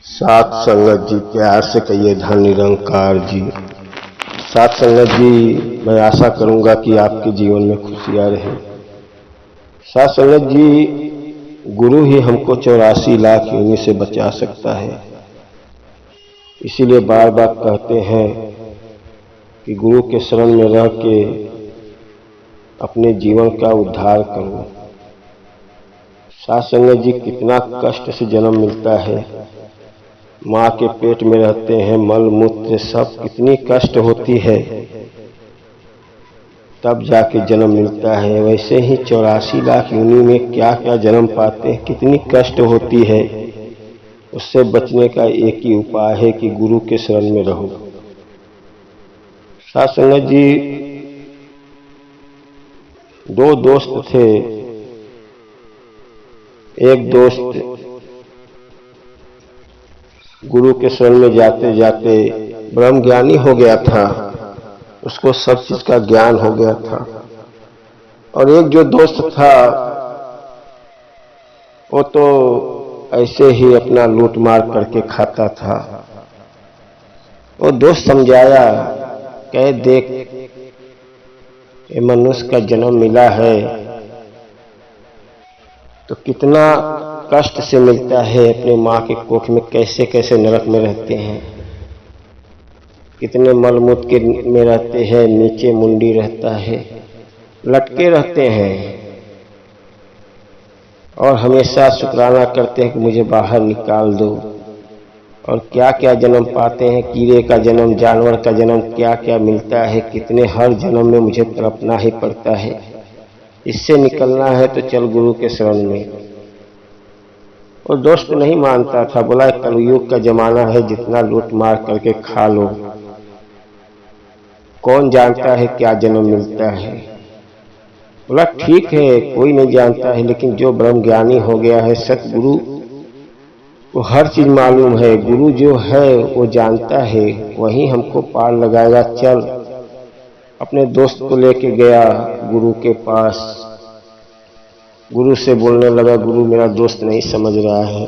सात संगत जी, प्यार से कहिए धन निरंकार जी। सात संगत जी, मैं आशा करूंगा कि आपके जीवन में खुशियां रहे। सात संगत जी, गुरु ही हमको 84 लाख योनि से बचा सकता है। इसीलिए बार बार कहते हैं कि गुरु के शरण में रह के अपने जीवन का उद्धार करो। सात संगत जी, कितना कष्ट से जन्म मिलता है। माँ के पेट में रहते हैं, मल मूत्र सब कितनी कष्ट होती है, तब जाके जन्म मिलता है। वैसे ही 84 लाख योनि में क्या क्या जन्म पाते हैं, कितनी कष्ट होती है। उससे बचने का एक ही उपाय है कि गुरु के शरण में रहो। सात संगत जी, दो दोस्त थे। एक दोस्त गुरु के शरण में जाते जाते ब्रह्म ज्ञानी हो गया था, उसको सब चीज का ज्ञान हो गया था। और एक जो दोस्त था वो तो ऐसे ही अपना लूट मार करके खाता था। वो दोस्त समझाया, कहे देख, ये मनुष्य का जन्म मिला है तो कितना कष्ट से मिलता है। अपने माँ के कोख में कैसे कैसे नरक में रहते हैं, कितने मलमूत्र में रहते हैं, नीचे मुंडी रहता है, लटके रहते हैं और हमेशा शुक्राना करते हैं कि मुझे बाहर निकाल दो। और क्या क्या जन्म पाते हैं, कीड़े का जन्म, जानवर का जन्म, क्या क्या मिलता है, कितने हर जन्म में मुझे तड़पना ही पड़ता है। इससे निकलना है तो चल गुरु के शरण में। और दोस्त नहीं मानता था, बोला कलयुग का जमाना है, जितना लूट मार करके खा लो, कौन जानता है क्या जन्म मिलता है। बोला ठीक है, कोई नहीं जानता है, लेकिन जो ब्रह्म ज्ञानी हो गया है, सतगुरु को हर चीज मालूम है। गुरु जो है वो जानता है, वही हमको पार लगाएगा। चल, अपने दोस्त को लेके गया गुरु के पास। गुरु से बोलने लगा, गुरु मेरा दोस्त नहीं समझ रहा है,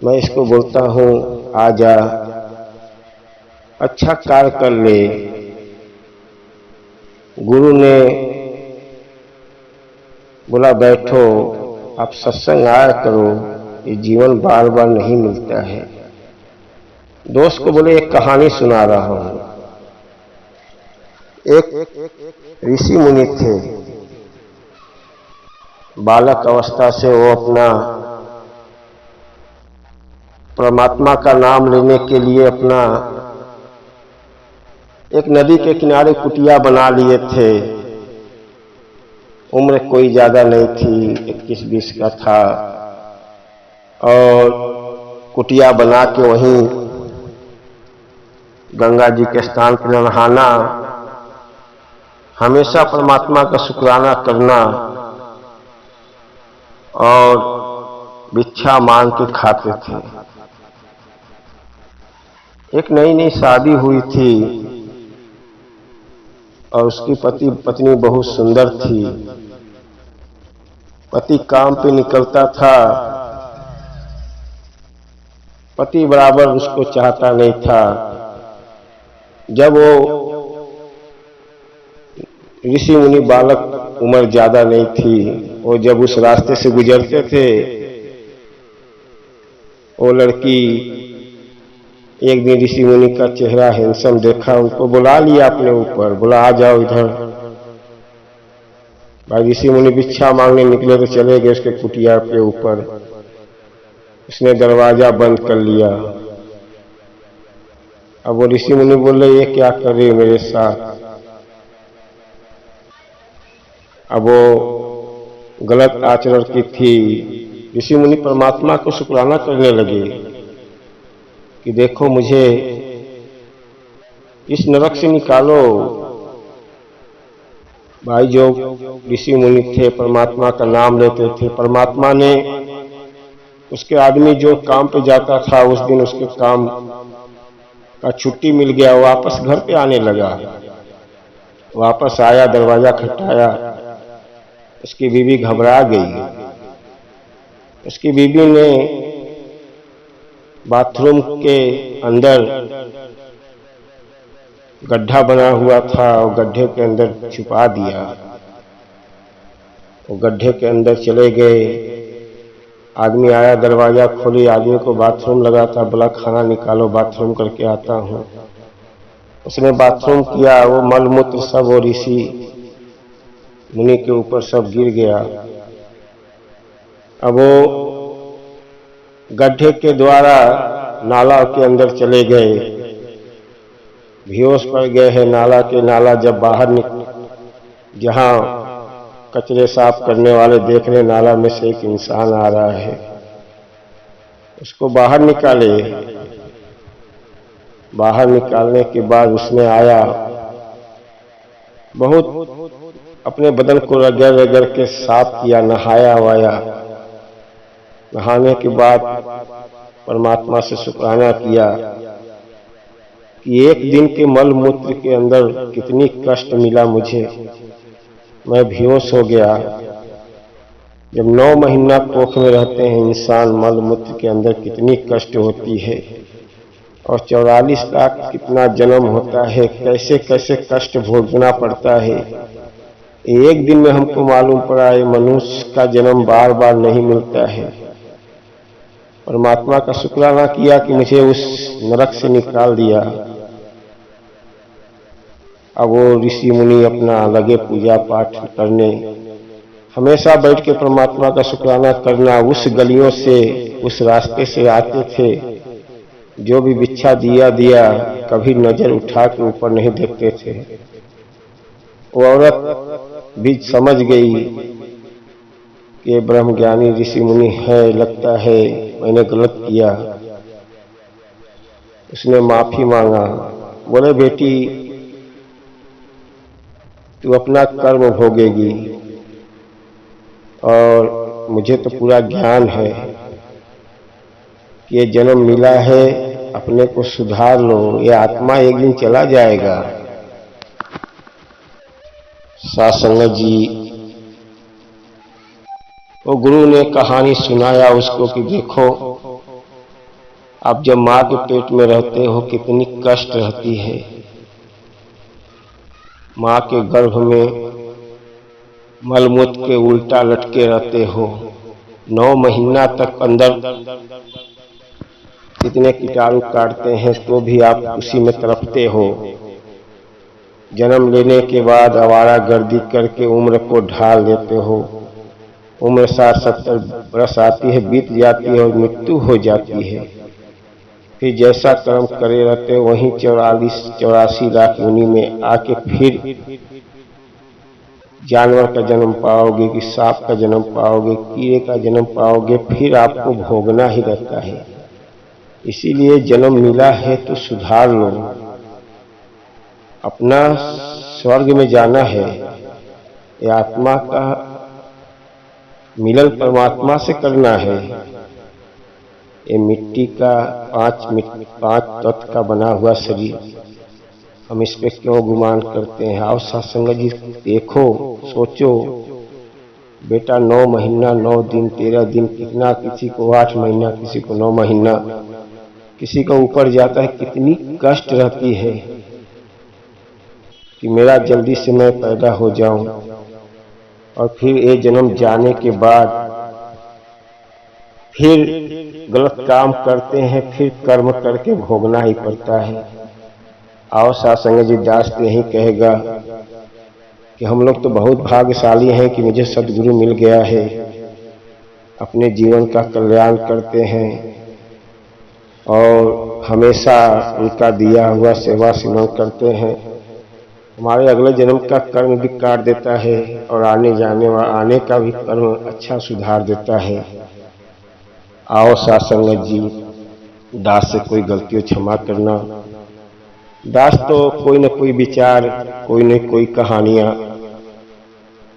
मैं इसको बोलता हूँ आ जा, अच्छा कार्य कर ले। गुरु ने बोला बैठो, आप सत्संग आया करो, ये जीवन बार बार नहीं मिलता है। दोस्त को बोले एक कहानी सुना रहा हूँ। एक ऋषि मुनि थे, बालक अवस्था से वो अपना परमात्मा का नाम लेने के लिए अपना एक नदी के किनारे कुटिया बना लिए थे। उम्र कोई ज्यादा नहीं थी, 21-20 का था। और कुटिया बना के वहीं गंगा जी के स्थान पर नहाना, हमेशा परमात्मा का शुक्राना करना और भिक्षा मांग के खाते थे। एक नई नई शादी हुई थी और उसकी पत्नी बहुत सुंदर थी। पति काम पे निकलता था, पति बराबर उसको चाहता नहीं था। जब वो ऋषि मुनि बालक, उम्र ज्यादा नहीं थी, वो जब उस रास्ते से गुजरते थे, वो लड़की एक दिन ऋषि मुनि का चेहरा हैंडसम देखा, उनको बुला लिया अपने ऊपर, बोला आ जाओ इधर। भाई ऋषि मुनि भिक्षा मांगने निकले तो चले गए उसके कुटिया के ऊपर। उसने दरवाजा बंद कर लिया। अब वो ऋषि मुनि बोले ये क्या कर रहे मेरे साथ। अब वो गलत आचरण की थी। ऋषि मुनि परमात्मा को शुक्राना करने लगे कि देखो मुझे इस नरक से निकालो। भाई जो ऋषि मुनि थे परमात्मा का नाम लेते थे, परमात्मा ने उसके आदमी जो काम पे जाता था उस दिन उसके काम का छुट्टी मिल गया, वापस घर पे आने लगा। वापस आया, दरवाजा खटखटाया, उसकी बीवी घबरा गई। उसकी बीवी ने बाथरूम के अंदर गड्ढा बना हुआ था और गड्ढे के अंदर छुपा दिया। वो गड्ढे के अंदर चले गए। आदमी आया, दरवाजा खोली, आदमी को बाथरूम लगा था, बोला खाना निकालो, बाथरूम करके आता हूँ। उसने बाथरूम किया, वो मल मूत्र सब वो ऋषि मुनि के ऊपर सब गिर गया। अब वो गड्ढे के द्वारा नाला के अंदर चले गए, बेहोश पड़ गए हैं। नाला जब बाहर जहां कचरे साफ करने वाले देख रहे, नाला में से एक इंसान आ रहा है, उसको बाहर निकाले। बाहर निकालने के बाद उसने आया, बहुत अपने बदन को रगड़ रगड़ के साफ किया, नहाया वाया। नहाने के बाद परमात्मा से शुक्राना किया कि एक दिन के मल मूत्र के अंदर कितनी कष्ट मिला मुझे, मैं बेहोश हो गया। जब 9 महीना कोख में रहते हैं इंसान, मल मूत्र के अंदर कितनी कष्ट होती है, और 44 लाख कितना जन्म होता है, कैसे कैसे कष्ट भोगना पड़ता है। एक दिन में हमको मालूम पड़ा है मनुष्य का जन्म बार बार नहीं मिलता है। परमात्मा का शुक्राना किया कि मुझे उस नरक से निकाल दिया। अब वो ऋषि मुनि अपना लगे पूजा पाठ करने। हमेशा बैठ के परमात्मा का शुक्राना करना। उस गलियों से, उस रास्ते से आते थे, जो भी भिक्षा दिया, कभी नजर उठा के ऊपर नहीं देखते थे। वो औरत भी समझ गई कि ब्रह्मज्ञानी ऋषि मुनि है, लगता है मैंने गलत किया। उसने माफी मांगा। बोले बेटी, तू अपना कर्म भोगेगी, और मुझे तो पूरा ज्ञान है कि ये जन्म मिला है, अपने को सुधार लो, ये आत्मा एक दिन चला जाएगा। सत्संग जी, वो गुरु ने कहानी सुनाया उसको कि देखो, आप जब माँ के पेट में रहते हो कितनी कष्ट रहती है। माँ के गर्भ में मलमूत्र के उल्टा लटके रहते हो, 9 महीना तक अंदर कितने कीटाणु काटते हैं, तो भी आप उसी में तड़पते हो। जन्म लेने के बाद आवारा गर्दी करके उम्र को ढाल देते हो। उम्र 60-70 वर्ष आती है, बीत जाती है और मृत्यु हो जाती है। फिर जैसा कर्म करे रहते वहीं 44-84 लाख योनि में आके फिर जानवर का जन्म पाओगे, कि सांप का जन्म पाओगे, कीड़े का जन्म पाओगे, फिर आपको भोगना ही रहता है। इसीलिए जन्म मिला है तो सुधार लो, अपना स्वर्ग में जाना है। ये आत्मा का मिलन परमात्मा से करना है। ये मिट्टी का 5 तत्व का बना हुआ शरीर, हम इस पे क्यों गुमान करते हैं। आओ सत्संग जी, देखो, सोचो। बेटा 9 महीना 9 दिन 13 दिन, कितना, किसी को 8 महीना, किसी को 9 महीना, किसी का ऊपर जाता है। कितनी कष्ट रहती है कि मेरा जल्दी से मैं पैदा हो जाऊं। और फिर ये जन्म जाने के बाद फिर गलत काम करते हैं, फिर कर्म करके भोगना ही पड़ता है। आओ सत्संग जी, दास यही कहेगा कि हम लोग तो बहुत भाग्यशाली हैं कि मुझे सदगुरु मिल गया है। अपने जीवन का कल्याण करते हैं और हमेशा उनका दिया हुआ सेवा सिमरन करते हैं। हमारे अगले जन्म का कर्म भी काट देता है और आने का भी कर्म अच्छा सुधार देता है। आओ सत्संग जी, दास से कोई गलती क्षमा करना। दास तो कोई न कोई विचार, कोई न कोई कहानियां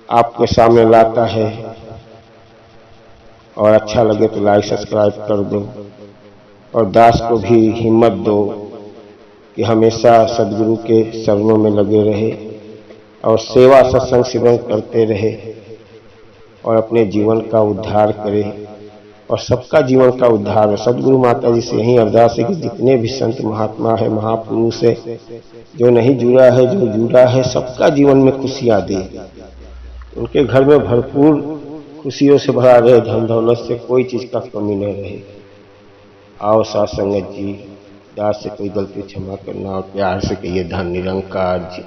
आपके सामने लाता है, और अच्छा लगे तो लाइक सब्सक्राइब कर दो। और दास को भी हिम्मत दो कि हमेशा सदगुरु के चरणों में लगे रहे और सेवा सत्संग सिमरन करते रहे और अपने जीवन का उद्धार करे। और सबका जीवन का उद्धार हो। सदगुरु माता जी से यही अरदास है कि जितने भी संत महात्मा है, महापुरुष है, जो नहीं जुड़ा है, जो जुड़ा है, सबका जीवन में खुशियां दे, उनके घर में भरपूर खुशियों से भरा रहे, धन दौलत से कोई चीज का कमी न रहे। आओ साथ संगत जी, दास से कोई गलती क्षमा करना और प्यार से कहिए धन निरंकार जी।